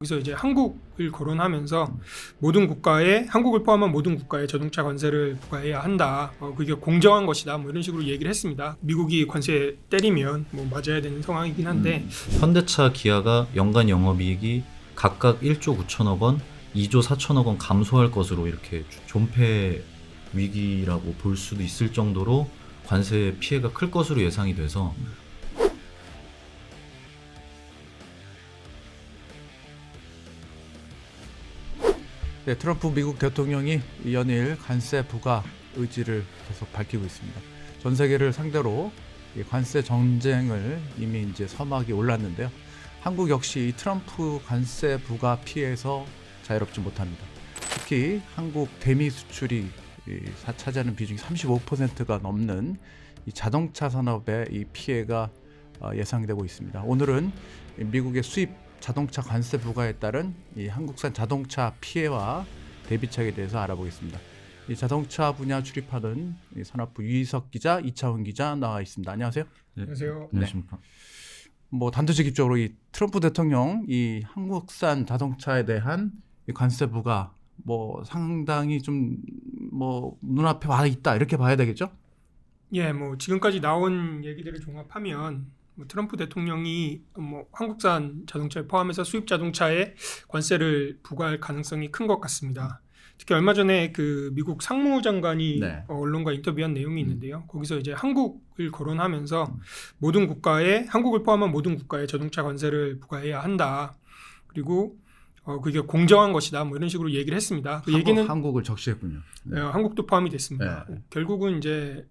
여기서 이제 한국을 거론하면서 모든 국가에 한국을 포함한 모든 국가에 자동차 관세를 부과해야 한다. 그게 공정한 것이다. 뭐 이런 식으로 얘기를 했습니다. 미국이 관세 때리면 뭐 맞아야 되는 상황이긴 한데 현대차, 기아가 연간 영업이익이 각각 1조 9천억 원, 2조 4천억 원 감소할 것으로 이렇게 존폐 위기라고 볼 수도 있을 정도로 관세 피해가 클 것으로 예상이 돼서 네, 트럼프 미국 대통령이 연일 관세 부과 의지를 계속 밝히고 있습니다. 전 세계를 상대로 이 관세 전쟁을 이미 이제 서막이 올랐는데요. 한국 역시 이 트럼프 관세 부과 피해에서 자유롭지 못합니다. 특히 한국 대미 수출이 차지하는 비중이 35%가 넘는 이 자동차 산업의 이 피해가 예상되고 있습니다. 오늘은 미국의 수입 자동차 관세 부과에 따른 이 한국산 자동차 피해와 대비책에 대해서 알아보겠습니다. 이 자동차 분야 출입하는 이 산업부 유희석 기자, 이차훈 기자 나와 있습니다. 안녕하세요. 네, 안녕하세요. 안녕하십니까. 뭐 단도직입적으로 이 트럼프 대통령 이 한국산 자동차에 대한 이 관세 부과 뭐 상당히 좀 뭐 눈앞에 와 있다 이렇게 봐야 되겠죠? 예, 뭐 지금까지 나온 얘기들을 종합하면 뭐 트럼프 대통령이 뭐 한국산 자동차를 포함해서 수입 자동차에 관세를 부과할 가능성이 큰 것 같습니다. 특히 얼마 전에 그 미국 상무장관이 네. 언론과 인터뷰한 내용이 있는데요. 거기서 이제 한국을 거론하면서 모든 국가에 한국을 포함한 모든 국가에 자동차 관세를 부과해야 한다. 그리고 그게 공정한 것이다. 뭐 이런 식으로 얘기를 했습니다. 그 얘기는 한국을 적시했군요. 네. 한국도 포함이 됐습니다. 네. 결국은 이제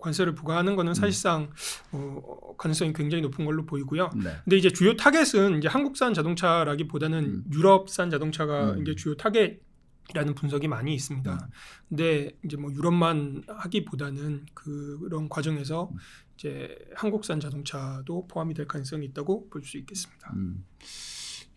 관세를 부과하는 것은 사실상 가능성이 굉장히 높은 걸로 보이고요. 네. 근데 이제 주요 타겟은 이제 한국산 자동차라기보다는 유럽산 자동차가 이제 주요 타겟이라는 분석이 많이 있습니다. 근데 이제 뭐 유럽만 하기보다는 그런 과정에서 이제 한국산 자동차도 포함이 될 가능성이 있다고 볼 수 있겠습니다.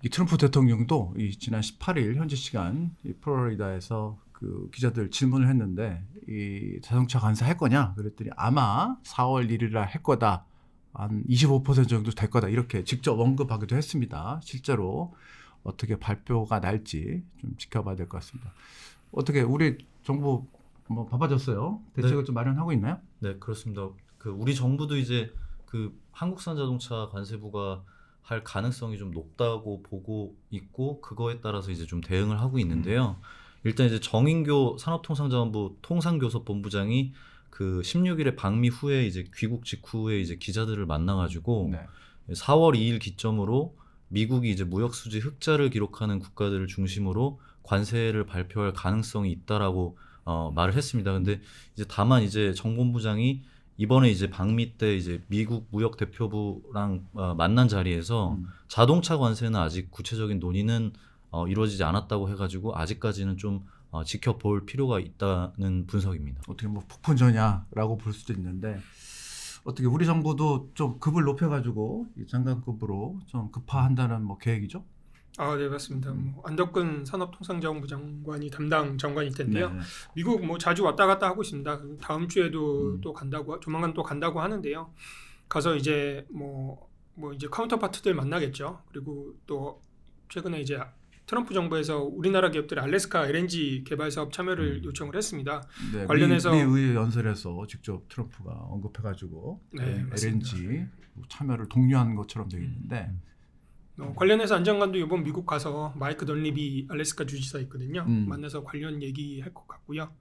이 트럼프 대통령도 이 지난 18일 현지 시간 이 플로리다에서 그 기자들 질문을 했는데 이 자동차 관세 할 거냐 그랬더니 아마 4월 1일 날 할 거다. 한 25% 정도 될 거다. 이렇게 직접 언급하기도 했습니다. 실제로 어떻게 발표가 날지 좀 지켜봐야 될 것 같습니다. 어떻게 우리 정부 뭐 바빠졌어요? 대책을 네. 좀 마련하고 있나요? 네, 그렇습니다. 그 우리 정부도 이제 그 한국산 자동차 관세부가 할 가능성이 좀 높다고 보고 있고 그거에 따라서 이제 좀 대응을 하고 있는데요. 일단 이제 정인교 산업통상자원부 통상교섭본부장이 그 16일에 방미 후에 이제 귀국 직후에 이제 기자들을 만나가지고 네. 4월 2일 기점으로 미국이 이제 무역 수지 흑자를 기록하는 국가들을 중심으로 관세를 발표할 가능성이 있다라고 말을 했습니다. 근데 이제 다만 이제 정 본부장이 이번에 이제 방미 때 이제 미국 무역 대표부랑 만난 자리에서 자동차 관세는 아직 구체적인 논의는 이루어지지 않았다고 해가지고 아직까지는 좀 지켜볼 필요가 있다는 분석입니다. 어떻게 뭐 폭풍전야라고 볼 수도 있는데 어떻게 우리 정부도 좀 급을 높여가지고 이 장관급으로 좀 급파한다는 뭐 계획이죠? 네, 맞습니다. 뭐 안덕근 산업통상자원부 장관이 담당 장관일 텐데요. 네. 미국 뭐 자주 왔다 갔다 하고 있습니다. 다음 주에도 또 간다고 조만간 또 간다고 하는데요. 가서 이제 뭐 이제 카운터파트들 만나겠죠. 그리고 또 최근에 이제 트럼프 정부에서 우리나라 기업들 알래스카 LNG 개발 사업 참여를 요청을 했습니다. 네, 관련해서 미 의회 연설에서 직접 트럼프가 언급해가지고 네, 맞습니다. LNG 참여를 독려한 것처럼 되어 있는데 관련해서 안 장관도 이번 미국 가서 마이크 던립이 알래스카 주지사 있거든요. 만나서 관련 얘기할 것 같고요.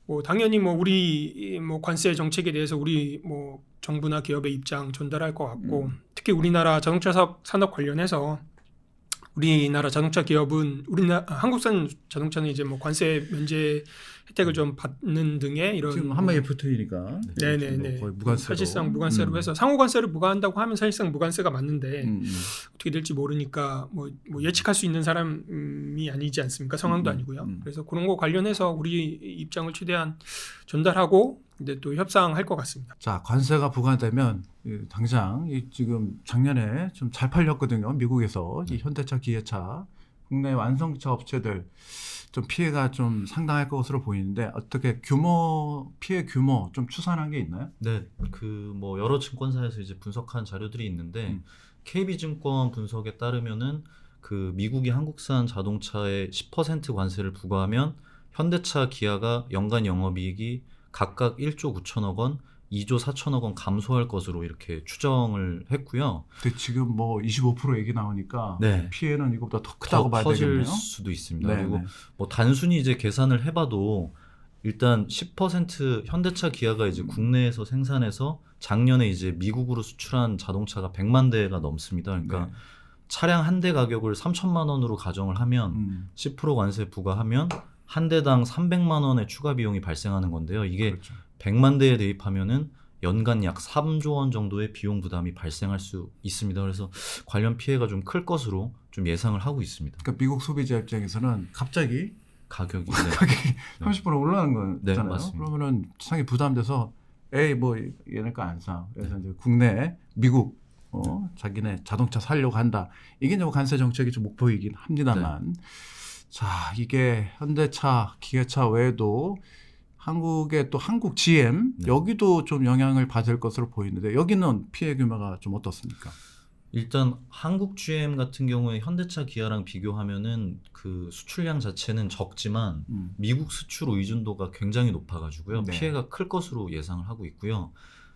뭐 당연히 뭐 우리 뭐 관세 정책에 대해서 우리 뭐 정부나 기업의 입장 전달할 것 같고 특히 우리나라 자동차 산업 관련해서 우리나라 자동차 기업은 한국산 자동차는 이제 뭐 관세 면제 혜택을 좀 받는 등의 이런 지금 한마디 FTA니까 네네네 거의 무관세로 사실상 무관세로 해서 상호 관세를 부과한다고 하면 사실상 무관세가 맞는데 어떻게 될지 모르니까 뭐 예측할 수 있는 사람이 아니지 않습니까? 상황도 아니고요. 그래서 그런 거 관련해서 우리 입장을 최대한 전달하고 근데 또 협상할 것 같습니다. 자, 관세가 부과되면 당장 지금 작년에 좀 잘 팔렸거든요. 미국에서 이 현대차, 기아차, 국내 완성차 업체들 좀 피해가 좀 상당할 것으로 보이는데 어떻게 피해 규모 좀 추산한 게 있나요? 네, 그 뭐 여러 증권사에서 이제 분석한 자료들이 있는데 KB증권 분석에 따르면은 그 미국이 한국산 자동차에 10% 관세를 부과하면 현대차, 기아가 연간 영업이익이 각각 1조 9천억 원, 2조 4천억 원 감소할 것으로 이렇게 추정을 했고요. 근데 지금 뭐 25% 얘기 나오니까 네. 피해는 이거보다 더 크다고 봐야 커질 되겠네요. 수도 있습니다. 네, 그리고 네. 뭐 단순히 이제 계산을 해봐도 일단 10% 현대차, 기아가 이제 국내에서 생산해서 작년에 이제 미국으로 수출한 자동차가 100만 대가 넘습니다. 그러니까 네. 차량 한 대 가격을 3천만 원으로 가정을 하면 10% 관세 부과하면 한 대당 300만 원의 추가 비용이 발생하는 건데요. 이게 그렇죠. 100만 대에 대입하면은 연간 약 3조 원 정도의 비용 부담이 발생할 수 있습니다. 그래서 관련 피해가 좀 클 것으로 좀 예상을 하고 있습니다. 그러니까 미국 소비자 입장에서는 갑자기 가격이 가격이 30% 올라간 네, 거잖아요. 맞습니다. 그러면은 상당히 부담돼서 에이 뭐 얘네 거 안 사. 그래서 이제 국내 미국 자기네 자동차 살려고 한다. 이게 이제 관세 정책이 좀 목표이긴 합니다만, 자 이게 현대차, 기아차 외에도 한국의 또 한국 GM 네. 여기도 좀 영향을 받을 것으로 보이는데 여기는 피해 규모가 좀 어떻습니까? 일단 한국 GM 같은 경우에 현대차, 기아랑 비교하면은 그 수출량 자체는 적지만 미국 수출 의존도가 굉장히 높아가지고요. 네. 피해가 클 것으로 예상을 하고 있고요.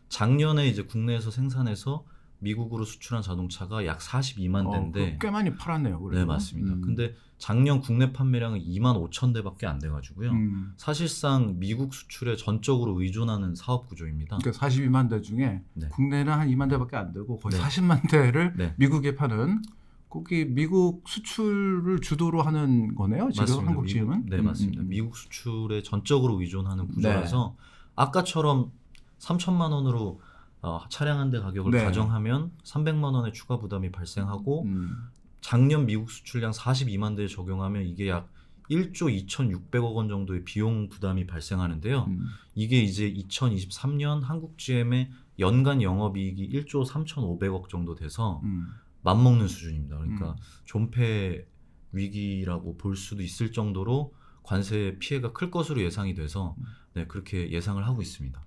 작년에 이제 국내에서 생산해서 미국으로 수출한 자동차가 약 42만 대인데, 꽤 많이 팔았네요. 그래도. 네 맞습니다. 근데 작년 국내 판매량은 2만 5천 대밖에 안 돼가지고요. 사실상 미국 수출에 전적으로 의존하는 사업 구조입니다. 그러니까 42만 대 중에 네. 국내는 한 2만 대밖에 안 되고 거의 네. 40만 대를 네. 미국에 파는 거기 미국 수출을 주도로 하는 거네요. 지금 맞습니다. 한국 GM은. 네 맞습니다. 미국 수출에 전적으로 의존하는 구조라서 아까처럼 3천만 원으로 차량 한 대 가격을 네. 가정하면 300만 원의 추가 부담이 발생하고 작년 미국 수출량 42만 대에 적용하면 이게 약 1조 2,600억 원 정도의 비용 부담이 발생하는데요. 이게 이제 2023년 한국 GM의 연간 영업이익이 1조 3,500억 정도 돼서 맞먹는 수준입니다. 그러니까 존폐 위기라고 볼 수도 있을 정도로 관세 피해가 클 것으로 예상이 돼서 네, 그렇게 예상을 하고 있습니다.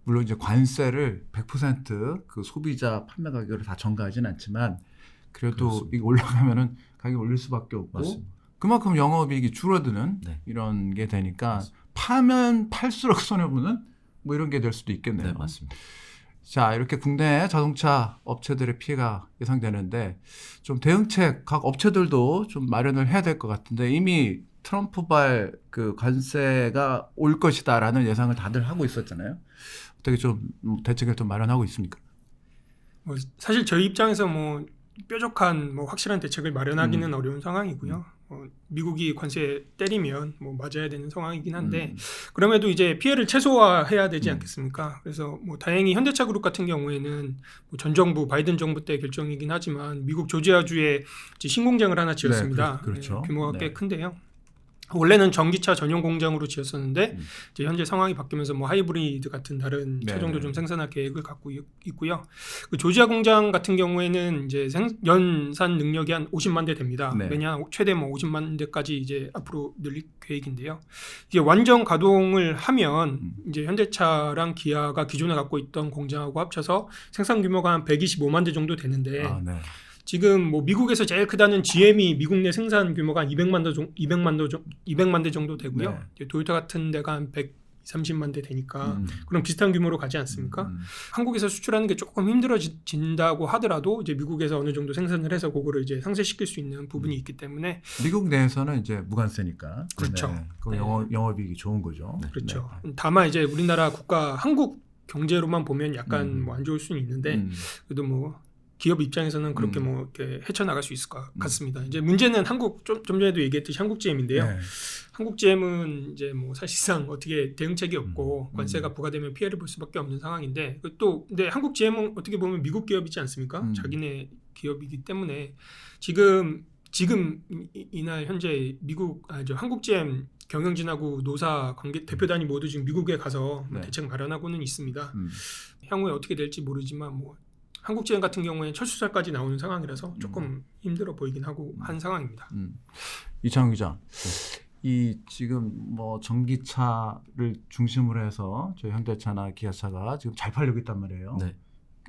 물론 이제 관세를 100% 그 소비자 판매 가격을 다 전가하진 않지만 그래도 그렇습니다. 이게 올라가면은 가격이 올릴 수밖에 없고 맞습니다. 그만큼 영업이익이 줄어드는 네. 이런 게 되니까 맞습니다. 파면 팔수록 손해보는 뭐 이런 게 될 수도 있겠네요. 네, 맞습니다. 자, 이렇게 국내 자동차 업체들의 피해가 예상되는데 좀 대응책 각 업체들도 좀 마련을 해야 될 것 같은데 이미 트럼프발 그 관세가 올 것이다라는 예상을 다들 하고 있었잖아요. 어떻게 좀 대책을 좀 마련하고 있습니까? 뭐 사실 저희 입장에서 뭐 뾰족한 뭐 확실한 대책을 마련하기는 어려운 상황이고요. 미국이 관세 때리면 뭐 맞아야 되는 상황이긴 한데 그럼에도 이제 피해를 최소화해야 되지 않겠습니까? 그래서 뭐 다행히 현대차 그룹 같은 경우에는 뭐 전 정부 바이든 정부 때 결정이긴 하지만 미국 조지아주에 이제 신공장을 하나 지었습니다. 네, 그렇죠. 네, 규모가 네. 꽤 큰데요. 원래는 전기차 전용 공장으로 지었었는데 이제 현재 상황이 바뀌면서 뭐 하이브리드 같은 다른 네, 차종도 네. 좀 생산할 계획을 갖고 있고요. 그 조지아 공장 같은 경우에는 이제 연산 능력이 한 50만 대 됩니다. 네. 매년 최대 뭐 50만 대까지 이제 앞으로 늘릴 계획인데요. 이게 완전 가동을 하면 이제 현대차랑 기아가 기존에 갖고 있던 공장하고 합쳐서 생산 규모가 한 125만 대 정도 되는데 아, 네. 지금 뭐 미국에서 제일 크다는 GM이 미국 내 생산 규모가 한 200만 대 정도 되고요. 네. 이제 도요타 같은 데가 한 130만 대 되니까 그럼 비슷한 규모로 가지 않습니까? 한국에서 수출하는 게 조금 힘들어진다고 하더라도 이제 미국에서 어느 정도 생산을 해서 그거를 이제 상쇄시킬 수 있는 부분이 있기 때문에 미국 내에서는 이제 무관세니까. 그렇죠. 네. 그럼 네. 영업이익이 좋은 거죠. 그렇죠. 네. 다만 이제 우리나라 국가 한국 경제로만 보면 약간 뭐 안 좋을 수는 있는데 그래도 뭐 기업 입장에서는 그렇게 뭐 이렇게 헤쳐나갈 수 있을 것 같습니다. 이제 문제는 한국 좀 전에도 얘기했듯이 한국 GM인데요. 네. 한국 GM은 이제 뭐 사실상 어떻게 대응책이 없고 관세가 부과되면 피해를 볼 수밖에 없는 상황인데 또 근데 한국 GM은 어떻게 보면 미국 기업이지 않습니까? 자기네 기업이기 때문에 지금 이날 현재 한국 GM 경영진하고 노사 관계 대표단이 모두 지금 미국에 가서 네. 대책 마련하고는 있습니다. 향후에 어떻게 될지 모르지만 뭐 한국 GM 같은 경우에 철수설까지 나오는 상황이라서 조금 힘들어 보이긴 하고 한 상황입니다. 이창훈 기자, 이 지금 뭐 전기차를 중심으로 해서 저희 현대차나 기아차가 지금 잘 팔리고 있단 말이에요. 네.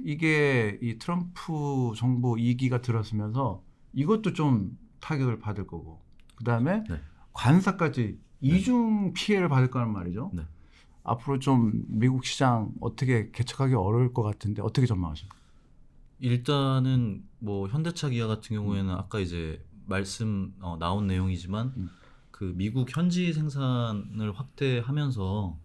이게 이 트럼프 정부 2기가 들었으면서 이것도 좀 타격을 받을 거고 그다음에 네. 관사까지 이중 피해를 받을 거란 말이죠. 네. 앞으로 좀 미국 시장 어떻게 개척하기 어려울 것 같은데 어떻게 전망하십니까? 일단은 뭐 현대차 기아 같은 경우에는 아까 이제 말씀 나온 내용이지만 그 미국 현지 생산을 확대하면서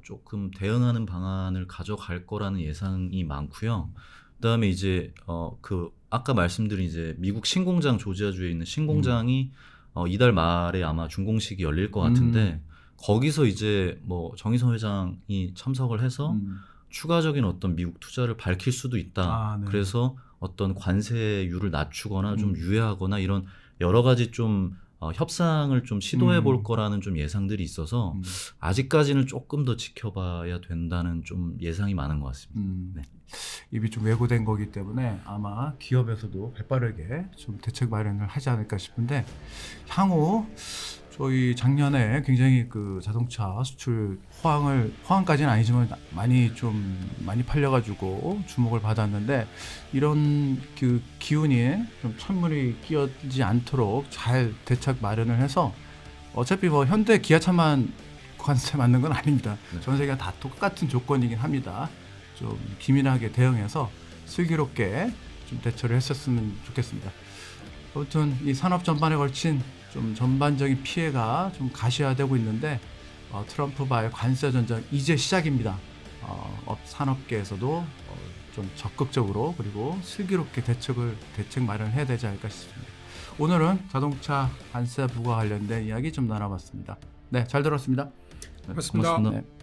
조금 대응하는 방안을 가져갈 거라는 예상이 많고요. 그다음에 이제 그 아까 말씀드린 이제 미국 신공장 조지아주에 있는 신공장이 이달 말에 아마 준공식이 열릴 것 같은데 거기서 이제 뭐 정의선 회장이 참석을 해서 추가적인 어떤 미국 투자를 밝힐 수도 있다. 아, 네. 그래서 어떤 관세율을 낮추거나 좀 유예하거나 이런 여러 가지 좀 협상을 좀 시도해 볼 거라는 좀 예상들이 있어서 아직까지는 조금 더 지켜봐야 된다는 좀 예상이 많은 것 같습니다. 네. 입이 좀 왜곡된 거기 때문에 아마 기업에서도 발빠르게 좀 대책 마련을 하지 않을까 싶은데 향후 저희 작년에 굉장히 그 자동차 수출 호황까지는 아니지만 많이 팔려가지고 주목을 받았는데 이런 그 기운이 좀 찬물이 끼어지지 않도록 잘 대책 마련을 해서 어차피 뭐 현대 기아차만 관세 맞는 건 아닙니다. 네. 전 세계가 다 똑같은 조건이긴 합니다. 좀 기민하게 대응해서 슬기롭게 좀 대처를 했었으면 좋겠습니다. 아무튼 이 산업 전반에 걸친 좀 전반적인 피해가 좀 가시화되고 있는데 트럼프와의 관세 전쟁 이제 시작입니다. 산업계에서도 좀 적극적으로 그리고 슬기롭게 대책 마련해야 되지 않을까 싶습니다. 오늘은 자동차 관세 부과 관련된 이야기 좀 나눠봤습니다. 네, 잘 들었습니다. 고맙습니다. 고맙습니다. 네.